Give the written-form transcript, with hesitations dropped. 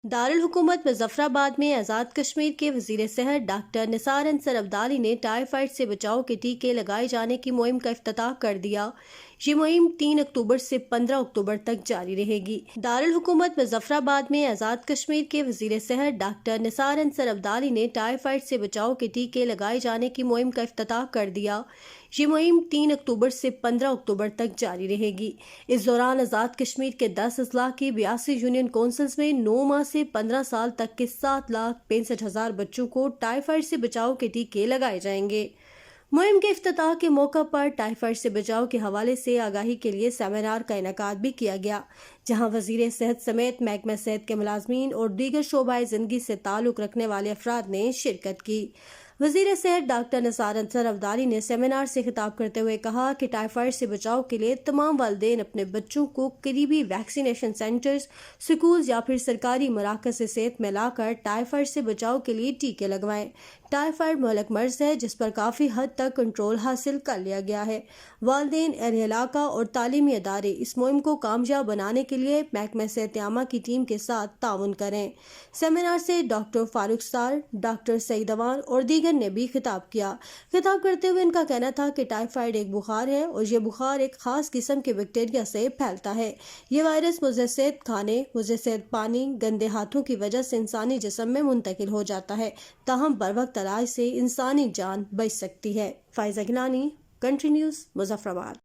दारुल-हुकूमत मुजफ्फराबाद में आज़ाद कश्मीर के वज़ीर सेहत डॉक्टर निसार अंसर अब्दाली ने टाइफाइड से बचाव के टीके लगाए जाने की मुहिम का इफ्तिताह कर दिया। ये मुहिम 3 अक्टूबर से 15 अक्टूबर तक जारी रहेगी। दारुल-हुकूमत मुजफ्फराबाद में आज़ाद कश्मीर के वज़ीर सेहत डॉक्टर निसार अंसर अब्दाली ने टाइफाइड से बचाव के टीके लगाए जाने की मुहिम का इफ्तिताह कर दिया। ये मुहिम 3 अक्टूबर से 15 अक्टूबर तक जारी रहेगी। इस दौरान आज़ाद कश्मीर के 10 अजला की 82 यूनियन काउंसिल्स में 9 माह से 15 साल तक के 7,65,000 बच्चों को टाइफाइड से बचाव के टीके लगाए जाएंगे। मुहिम के इफ्तिताह के मौका पर टाइफाइड से बचाव के हवाले से आगाही के लिए सेमिनार का इनेकाद भी किया गया, जहां वज़ीर सेहत समेत महकमा सेहत के मुलाजमीन और दीगर शोबाए जिंदगी से ताल्लुक रखने वाले अफराद ने शिरकत की। वज़ीर सेहत डॉक्टर निसार अंसर अब्दाली ने सेमिनार से खिताब करते हुए कहा कि टाइफाइड से बचाव के लिए तमाम वालिदैन अपने बच्चों को करीबी वैक्सीनेशन सेंटर्स, स्कूल या फिर सरकारी मराकज़ से सेहत में लाकर टाइफाइड से बचाव के लिए टीके लगवाएं। टाइफाइड महलक मर्ज है जिस पर काफ़ी हद तक कंट्रोल हासिल कर लिया गया है। वालिदैन, अहल इलाका और तालीमी अदारे इस मुहिम को कामयाब बनाने के लिए महकमा सेहत आमा की टीम के साथ ताउन करें। सेमिनार से डॉक्टर फारूक सार, डॉक्टर सईद अवान और दीगर ने भी खिताब किया। खिताब करते हुए इनका कहना था कि टाइफाइड एक बुखार है और ये बुखार एक खास किस्म के बैक्टीरिया से फैलता है। ये वायरस मुज़र खाने, मुज़र पानी, गंदे हाथों की वजह से इंसानी जिस्म में मुंतकिल हो जाता है। ताहम बर वक्त इलाज से इंसानी जान बच सकती है। फाइज़ा गिलानी, कंट्री न्यूज़, मुजफ्फराबाद।